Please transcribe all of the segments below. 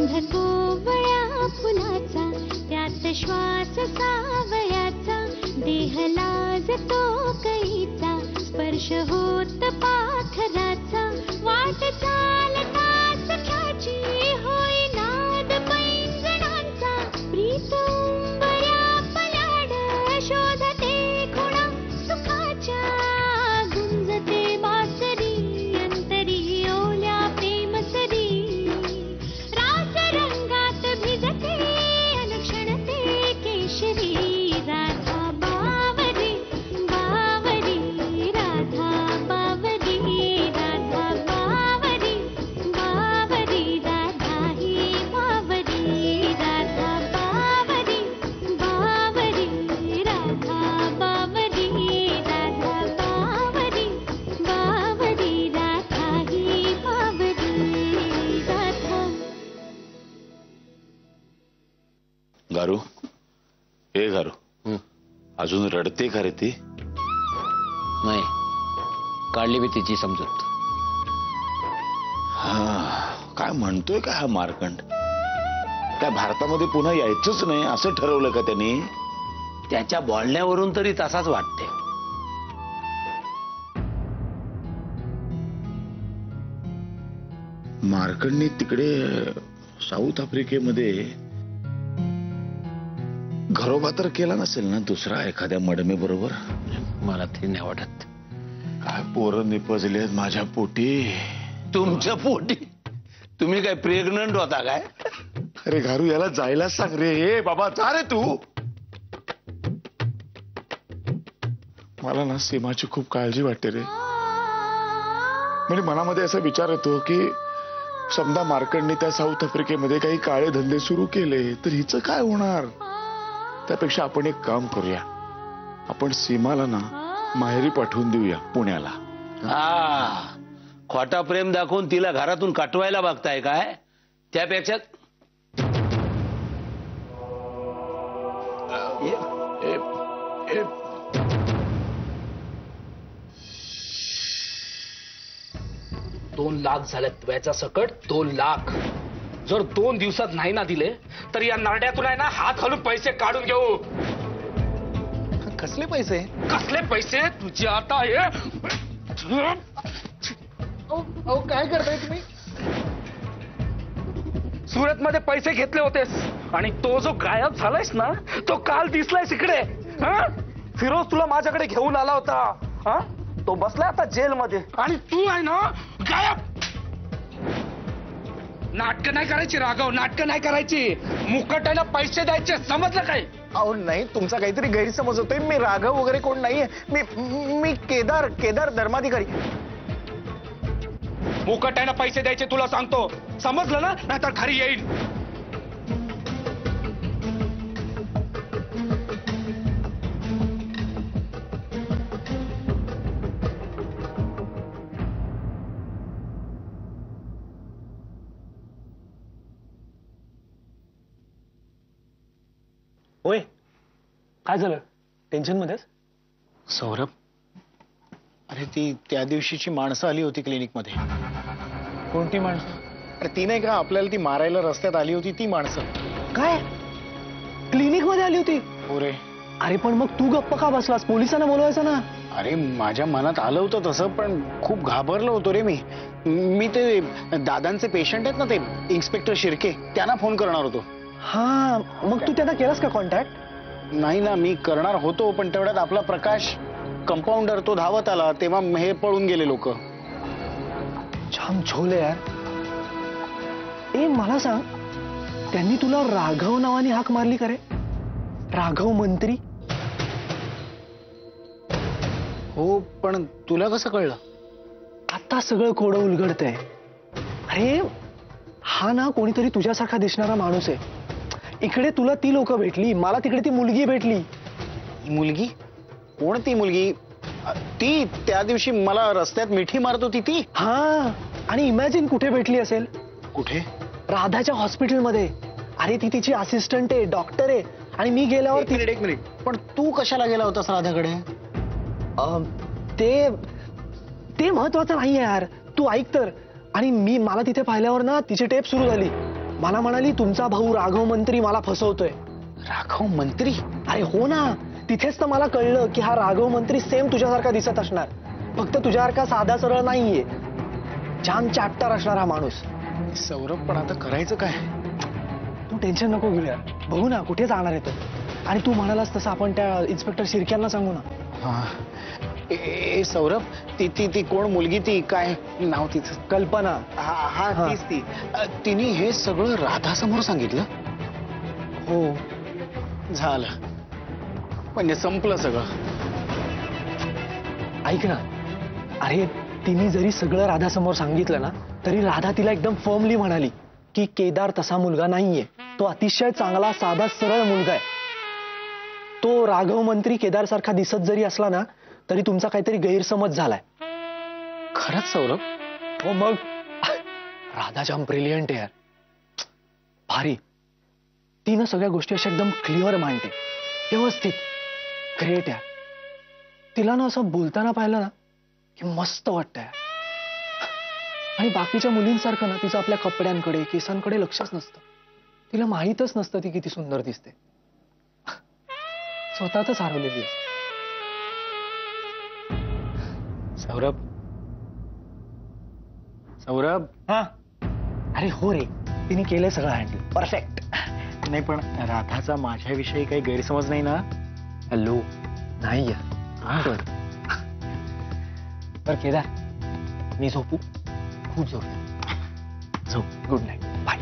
गंध कोवळ्या फुलाचा, त्यात श्वास सावयाचा, देह लाजतो कळीचा, स्पर्श होत पाखराचा, वाट चालता सख्याची होई नाद पैंजणांचा, प्रीत उंबऱ्या पलाड शोधते खुणा सुखाच्या, गुंजते बासरी अंतरी ओल्या प्रेमसरी, रास रंगात भिजते अनुक्षणते केशरी, राधा बावरी बावरी, राधा बावरी, राधा बावरी बावरी, राधा ही बावरी, राधा बावरी बावरी, राधा बावरी, राधा बावरी बावरी, राधा ही बावरी, राधा. गारू, हे गारू, अजून रडते का रे ती? नाही, काढली मी तिची समजूत. हा, काय म्हणतोय का हा मार्कंड? काय भारतामध्ये पुन्हा यायचंच नाही असं ठरवलं का त्यांनी? त्याच्या बोलण्यावरून तरी तसाच वाटते. मार्कंडनी तिकडे साऊथ आफ्रिकेमध्ये घरोबा तर केला नसेल ना दुसरा एखाद्या मडमे बरोबर? मला ते नाही वाटत. काय पोरं निपजले माझ्या पोटी. तुमच्या पोटी? तुम्ही काय प्रेग्नंट होता काय? अरे घारू, याला जायला सांग रे. हे बाबा, जा रे तू. मला ना सीमाची खूप काळजी वाटते रे. म्हणजे मनामध्ये असा विचार येतो की समजा मार्कंडने त्या साऊथ आफ्रिकेमध्ये काही काळे धंदे सुरू केले तर हिचं काय होणार? त्यापेक्षा आपण एक काम करूया, आपण सीमाला ना माहेरी पाठवून देऊया पुण्याला. हा, खोटा प्रेम दाखवून तिला घरातून काटवायला बघताय काय? त्यापेक्षा $2 लाख झाल्यात व्याजा सकट. 2 लाख जर 2 दिवसात नाही ना दिले तर या नारड्यातून आहे ना हात घालून पैसे काढून घेऊ. कसले पैसे? कसले पैसे तुझे आता हे? अहो काय करताय तुम्ही? सुरत मध्ये पैसे घेतले होतेस आणि तो जो गायब झालायस ना तो काल दिसलायस इकडे. फिरोज तुला माझ्याकडे घेऊन आला होता. तो बसलाय आता जेलमध्ये आणि तू आहे ना गायब. नाटकं नाही करायची राघव, नाटकं नाही करायची. मुकटायला पैसे द्यायचे, समजलं काय? अहो नाही, तुमचा काहीतरी गैरसमज होतोय. मी राघव वगैरे कोण नाहीये. मी केदार धर्माधिकारी. मुकटायला पैसे द्यायचे तुला सांगतो, समजलं ना? नाहीतर घरी येईल. होय, काय झालं? टेन्शन मध्येच? सौरभ, अरे ती त्या दिवशीची माणसं आली होती क्लिनिक मध्ये. कोणती माणसं? अरे ती नाही का आपल्याला ती मारायला रस्त्यात आली होती ती माणसं. काय क्लिनिक मध्ये आली होती? हो रे. अरे पण मग तू गप्प का बसलास? पोलिसांना बोलवायचं ना. अरे माझ्या मनात आलं होतं तसं, पण खूप घाबरलो होतो रे मी. मी ते दादांचे पेशंट आहेत ना ते इन्स्पेक्टर शिर्के, त्यांना फोन करणार होतो. हा, मग तू त्यांना केलास का कॉन्टॅक्ट? नाही ना, मी करणार होतो पण तेवढ्यात आपला प्रकाश कंपाऊंडर तो धावत आला, तेव्हा हे पळून गेले लोक. छान झोले यार. ए मला सांग, त्यांनी तुला राघव नावाने हाक मारली का रे? राघव मंत्री? हो, पण तुला कसं कळलं? आता सगळं कोडं उलगडतंय. अरे हा ना कोणीतरी तुझ्यासारखा दिसणारा माणूस आहे. इकडे तुला ती लोक भेटली, मला तिकडे ती मुलगी भेटली. मुलगी? कोण ती मुलगी? ती त्या दिवशी मला रस्त्यात मिठी मारत होती ती? हा, आणि इमॅजिन कुठे भेटली असेल? कुठे? राधाच्या हॉस्पिटलमध्ये. अरे ती तिची असिस्टंट आहे, डॉक्टर आहे. आणि मी गेल्यावर एक मिनिट, पण तू कशाला गेला होतास राधाकडे? ते महत्वाचं नाहीये यार, तू ऐक तर. आणि मला तिथे पाहिल्यावर ना तिची टेप सुरू झाली. मला म्हणाली तुमचा भाऊ राघव मंत्री मला फसवतोय. राघव मंत्री? अरे हो ना, तिथेच तर मला कळलं की हा राघव मंत्री सेम तुझ्यासारखा दिसत असणार, फक्त तुझ्यासारखा साधा सरळ नाहीये. जाम चॅप्टर असणार हा माणूस. सौरभ, पण आता करायचं काय? तू टेन्शन नको घेऊया, बघू ना कुठे जाणार आहे तो. आणि तू म्हणालास तसं आपण त्या इन्स्पेक्टर शिर्क्यांना सांगू ना. हा. ए सौरभ, ती कोण मुलगी, ती काय नाव तिचं? कल्पना. हा, तीच ती. तिने हे सगळं राधा समोर सांगितलं? हो. झालं, म्हणजे संपलं सगळं. ऐक ना, अरे तिने जरी सगळं राधा समोर सांगितलं ना, तरी राधा तिला एकदम फर्मली म्हणाली की केदार तसा मुलगा नाहीये, तो अतिशय चांगला साधा सरळ मुलगा आहे. तो राघव मंत्री केदार सारखा दिसत जरी असला ना, तरी तुमचा काहीतरी गैरसमज झालाय. खरंच सौरभ? हो मग. राधा जाम ब्रिलियंट आहे यार, भारी. ती ना सगळ्या गोष्टी अशा एकदम क्लिअर मांडते, व्यवस्थित. ग्रेट यार. तिला ना असं बोलताना पाहिलं ना की मस्त वाटतंय. आणि बाकीच्या मुलींसारखं ना तिचं आपल्या कपड्यांकडे केसांकडे लक्षच नसतं. तिला माहीतच नसतं ती किती सुंदर दिसते. स्वतःच हरवलेली असते. सौरभ, सौरभ. हा, अरे हो रे, तिने केलंय सगळं हँडल परफेक्ट. नाही, पण राधाचा माझ्याविषयी काही गैरसमज नाही ना? हॅलो, नाही यार. बर केदार, मी झोपू? खूप झोप. Good night, bye.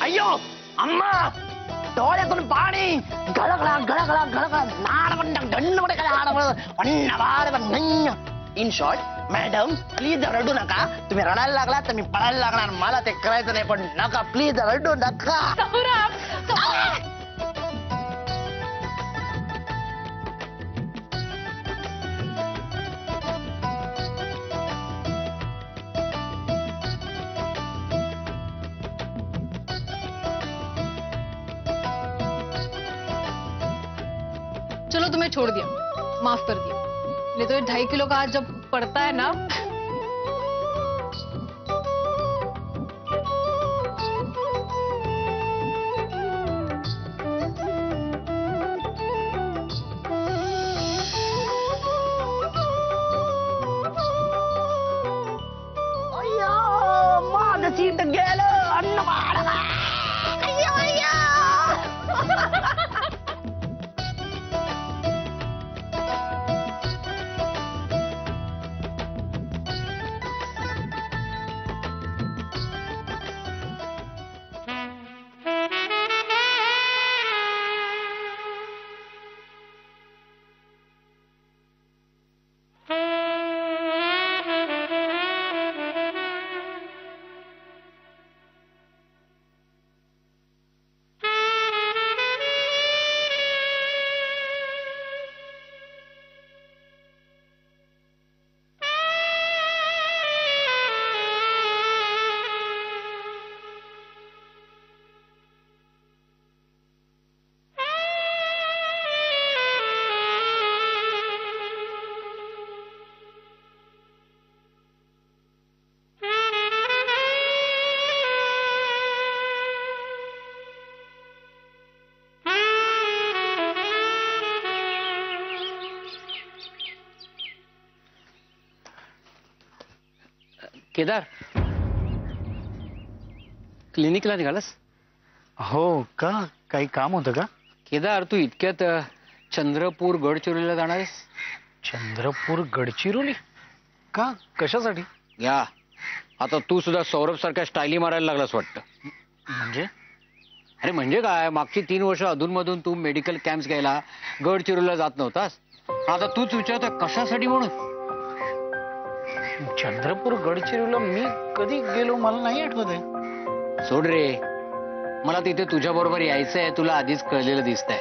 अय्यो अम्मा, डोळ्यातून पाणी गळगळा गळगळा गळगळा इन शॉर्ट, मॅडम प्लीज रडू नका. तुम्ही रडायला लागला तर मी पळायला लागणार. मला ते करायचं नाही, पण नका प्लीज, रडू नका. चलो तुम्हें छोड़ दिया, माफ कर दिया. नहीं तो ये 2.5 किलो का हाथ जब पड़ता है ना. अय्यो माझं सीट गेलं, अन्न वाढला. अय्यो अय्यो. केदार, क्लिनिकला निघालास? हो का? काही काम होतं का? केदार, तू इतक्यात चंद्रपूर गडचिरोलीला जाणार आहेस? चंद्रपूर गडचिरोली का? कशासाठी? या आता तू सुद्धा सौरभ सारख्या स्टाईली मारायला लागलास वाटतं. म्हणजे अरे म्हणजे काय, मागची 3 वर्ष अधूनमधून तू मेडिकल कॅम्प्स घ्यायला गडचिरोलीला जात नव्हतास. आता तूच विचारतोय कशासाठी म्हणून. चंद्रपूर गडचिरोलीला मी कधी गेलो मला नाही आठवत आहे. सोड रे, मला तिथे तुझ्या बरोबर यायचंय, तुला आधीच कळलेलं दिसतंय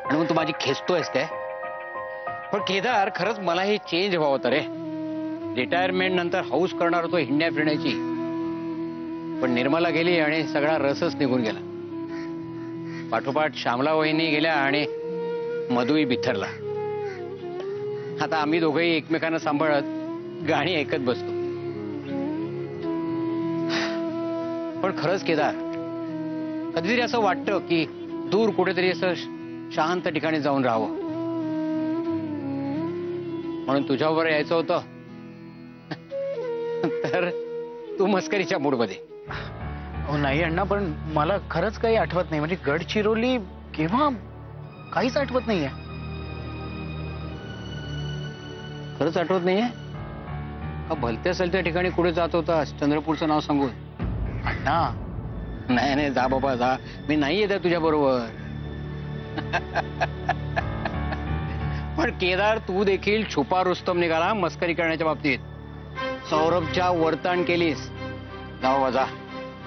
आणि मग तू माझी खेचतोयस काय? पण केदार, खरंच मला हे चेंज हवं होतं रे. रिटायरमेंट नंतर हाऊस करणार होतो हिंडण्या फिरण्याची, पण निर्मला गेली आणि सगळा रसच निघून गेला. पाठोपाठ श्यामला वहिनी गेल्या आणि मधुही बिथरला. आता आम्ही दोघंही एकमेकांना सांभाळत गाणी ऐकत बसतो. पण खरंच केदार, कधीतरी असं वाटतं की दूर कुठेतरी असं शांत ठिकाणी जाऊन राहावं. म्हणून तुझ्याबरोबर यायचं होतं तर तू मस्करीच्या मूडमध्ये. हो नाही अण्णा, पण मला खरंच काही आठवत नाही. म्हणजे गडचिरोली केव्हा काहीच आठवत नाहीये. खरंच आठवत नाहीये का? भलत्या सलत्या ठिकाणी कुठे जात होतास चंद्रपूरचं नाव सांगून? अण्णा नाही नाही, जा बाबा जा, मी नाही येत तुझ्या बरोबर. पण केदार, तू देखील छुपा रुस्तम निघाला मस्करी करण्याच्या बाबतीत. सौरभच्या वर्तन केलीस. जा बाबा जा,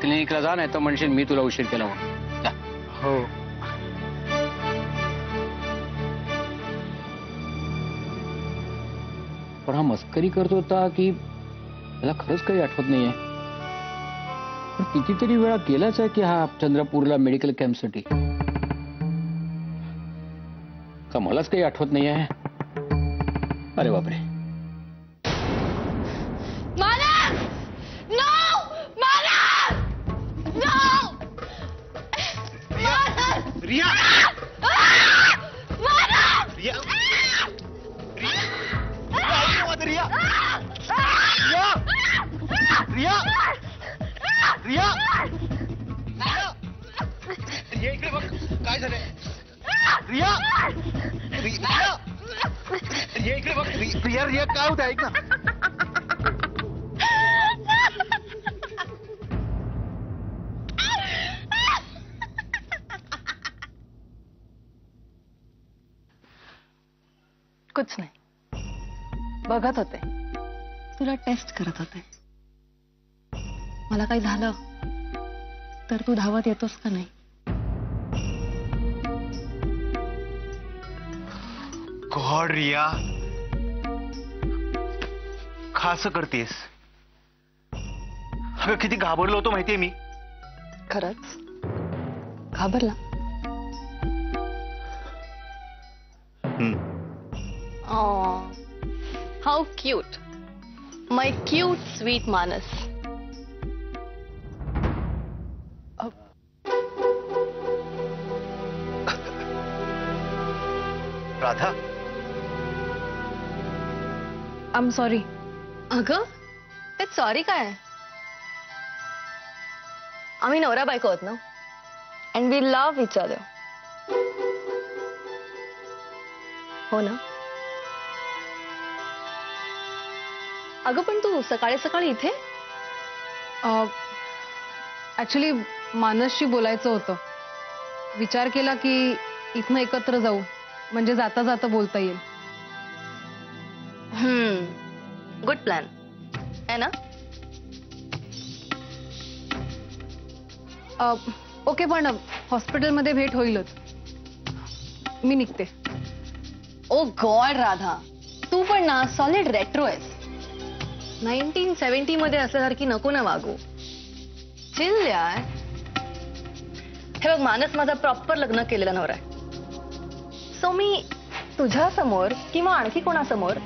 क्लिनिकला जा, नाही तर म्हणशील मी तुला उशीर केला म्हणून. जा. हो पण हा मस्करी करत होता की त्याला खरंच काही आठवत नाहीये? पण कितीतरी वेळा गेलाच आहे की हा चंद्रपूरला मेडिकल कॅम्पसाठी. का मलाच काही आठवत नाहीये? अरे बापरे. रिया इकडे बघ काय झालंय. रिया इकडे बघ. रिया काय होतं ऐक ना. कुछ नाही, बघत होते, तुला टेस्ट करत होते. मला काही झालं तर तू धावत येतोस का नाही? गॉड रिया, का असं करतेस? अगं किती घाबरलो होतो माहितीये मी. खरंच घाबरला? How cute, my cute sweet Manas. Radha, I am sorry. अगं त्यात सॉरी काय? आम्ही नवरा बायको आहोत ना, and we love each other. हो ना? अगं पण तू सकाळी सकाळी इथे? ऍक्च्युली मानसशी बोलायचं होतं. विचार केला की इथनं एकत्र जाऊ, म्हणजे जाता जाता बोलता येईल. गुड प्लॅन आहे ना? ओके, पण हॉस्पिटलमध्ये भेट होईलच. मी निघते. ओ गॉड राधा, तू पण ना सॉलिड रेट्रो आहेस. 1970 मध्ये असल्यासारखी नको ना वागू. चिल यार. हे बघ, मानस माझा प्रॉपर लग्न केलेला नवरा आहे. सो मी तुझ्या समोर किंवा आणखी कोणासमोर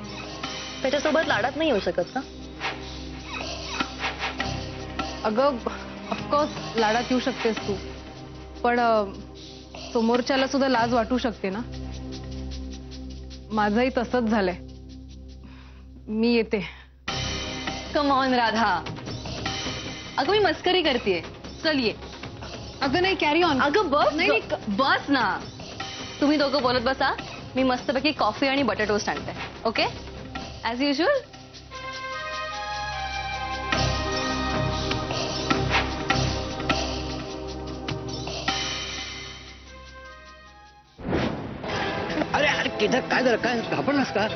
त्याच्यासोबत लाडात नाही येऊ शकत ना. अगं ऑफकोर्स लाडात येऊ शकतेस तू, पण समोरच्याला सुद्धा लाज वाटू शकते ना. माझंही तसंच झालंय. मी येते. Come on Radha. अगं मी मस्करी करतेय. चल ये. अगं नाही, कॅरी ऑन. अगं बस. नाही बस ना. तुम्ही दोघं बोलत बसा, मी मस्तपैकी कॉफी आणि बटर टोस्ट आणते. Okay, as usual. अरे अरे केदार, काय झालं? काय घाबरलास का?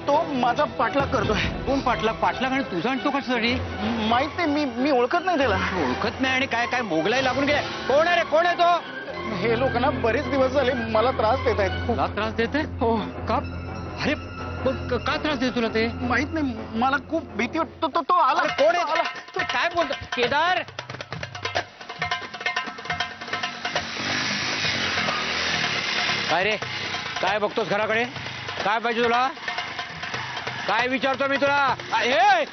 तो माझा पाठलाग करतोय. कोण पाठलाग? पाठलाग आणि तुझा आणि तो कशासाठी? माहित नाही, मी ओळखत नाही त्याला. ओळखत नाही आणि काय काय मोगलाई लागून गेलाय? कोण आहे रे? कोण आहे तो? हे लोक ना बरेच दिवस झाले मला त्रास देत आहेत. तुला त्रास देते? हो. का? अरे मग का त्रास देते तुला ते? माहित नाही, मला खूप भीती वाटत. तो आला. अरे कोण आहे? तू काय बोलतो केदार? काय रे? काय बघतोस घराकडे? काय पाहिजे तुला? काय विचारतो मी तुला? हे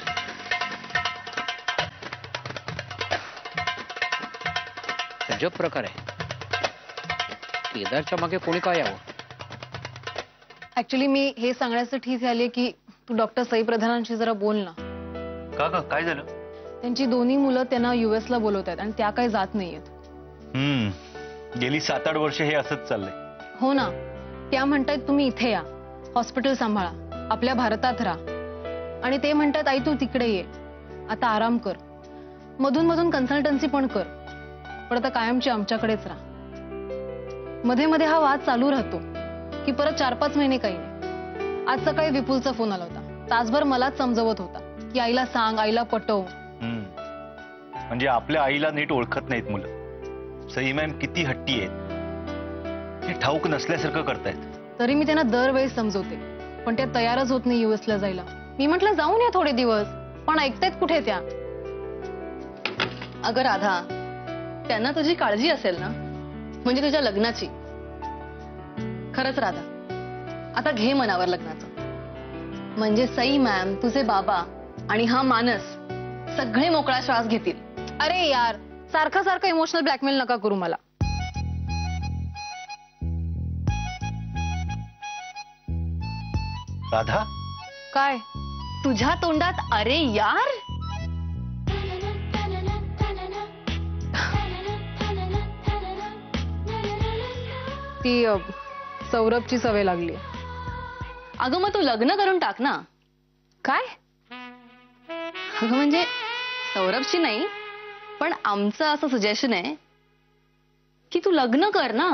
अजब प्रकार आहे. केदारच्या मागे कोणी काय यावं? ऍक्च्युली मी हे सांगण्यासाठी इथे आले की तू डॉक्टर साई प्रधानांशी जरा बोल ना. का काय झालं? त्यांची दोन्ही मुलं त्यांना US ला बोलवत आहेत आणि त्या काही जात नाहीयेत. गेली 7-8 वर्ष हे असंच चाललंय. हो ना, त्या म्हणतायत तुम्ही इथे या, हॉस्पिटल सांभाळा, आपल्या भारतात राहा. आणि ते म्हणतात आई तू तिकडे ये, आता आराम कर, मधून मधून कन्सल्टन्सी पण कर, पण आता कायमची आमच्याकडेच राहा. मध्ये मध्ये हा वाद चालू राहतो की परत 4-5 महिने काही नाही. आज सकाळी विपुलचा फोन आला होता. तासभर मलाच समजवत होता की आईला सांग, आईला पटव. म्हणजे आपल्या आईला नीट ओळखत नाहीत मुलं. सई मॅम किती हट्टी आहेत हे ठाऊक नसल्यासारखं करतायत. तरी मी त्यांना दरवेळेस समजवते, पण त्या तयारच होत नाही US ला जायला. मी म्हटलं जाऊन या थोडे दिवस, पण ऐकतायत कुठे त्या. अगं राधा, त्यांना तुझी काळजी असेल ना, म्हणजे तुझ्या लग्नाची. खरंच राधा, आता घे मनावर लग्नाचं. म्हणजे सई मॅम, तुझे बाबा आणि हा मानस सगळे मोकळा श्वास घेतील. अरे यार, सारखं सारखं इमोशनल ब्लॅकमेल नका करू मला. राधा, काय तुझ्या तोंडात अरे यार? ती सौरभची सवय लागली. अगं मग तू लग्न करून टाक ना. काय? अगं म्हणजे सौरभची नाही, पण आमचं असं सजेशन आहे की तू लग्न कर ना.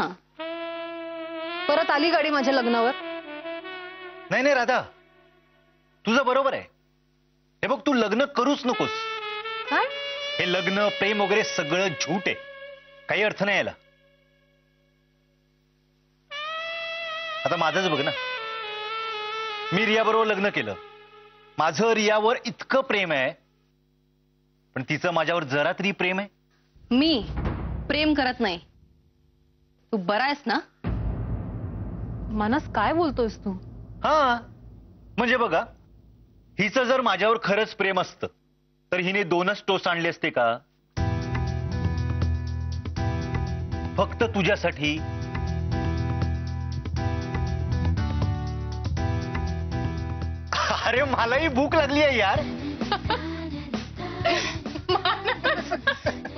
परत आली गाडी माझ्या लग्नावर. नाही राधा, तुझं बरोबर आहे. हे बघ, तू लग्न करूच नकोस. काय? हे लग्न प्रेम वगैरे सगळं झूट आहे. काही अर्थ नाही याला. आता माझंच बघ ना, मी रिया बरोबर लग्न केलं. माझं रियावर इतकं प्रेम आहे, पण तिचं माझ्यावर जरा तरी प्रेम आहे? मी प्रेम करत नाही. तू बरा आहेस ना? मानस, काय बोलतोयस तू? हा, म्हणजे बघा, हिचं जर माझ्यावर खरंच प्रेम असतं तर हिने 2च टोस्ट आणले असते का? फक्त तुझ्यासाठी. अरे मलाही भूक लागली आहे यार.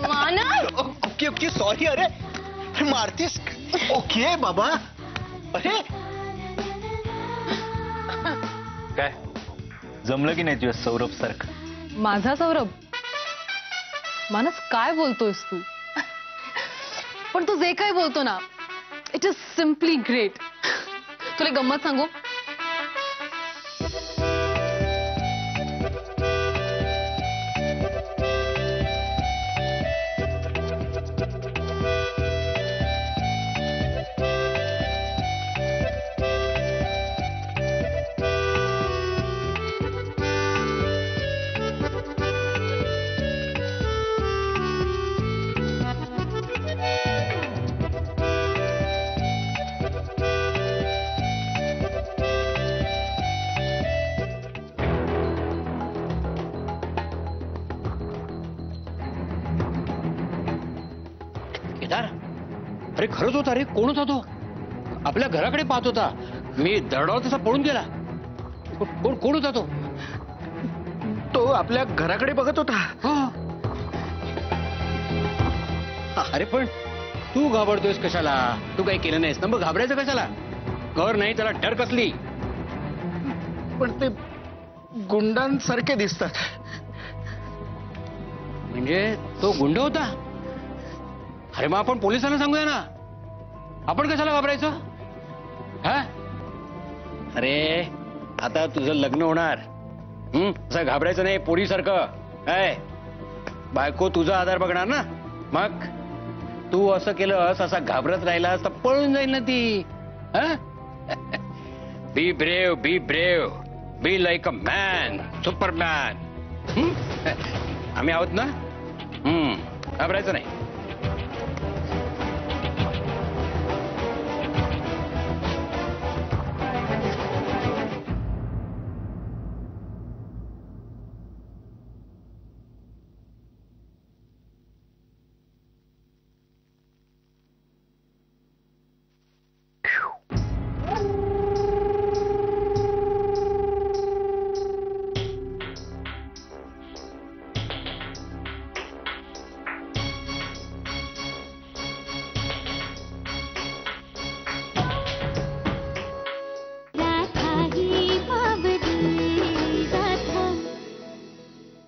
मानस, ओके ओके, सॉरी. अरे मारतीस? ओके बाबा. अरे काय जमलं की नाही तुझ्या सौरभ सारखं? माझा सौरभ? मानस, काय बोलतोयस तू? पण तू जे काही बोलतो ना, इट इज सिम्पली ग्रेट. तुला गंमत सांगू? केदार, अरे खरंच होता रे. कोण होता तो? आपल्या घराकडे पाहत होता. मी दरडावर तसा पळून गेला. कोण होता तो? तो आपल्या घराकडे बघत होता. अरे पण तू घाबरतोयस कशाला? तू काही केलं नाहीस ना, मग घाबरायचं कशाला? कर नाही त्याला डर कसली? पण ते गुंडांसारखे दिसतात. म्हणजे तो गुंड होता? अरे मग आपण पोलिसांना सांगूया ना. आपण कशाला घाबरायचं? हा? अरे आता तुझं लग्न होणार, असं घाबरायचं नाही पोरीसारखं. काय बायको तुझा आधार बघणार ना. मग तू असं केलंस, असा घाबरत राहिलास तर पळून जाईल ना ती. Be brave, be brave, be like a man, Superman. आम्ही आहोत ना. घाबरायचं नाही.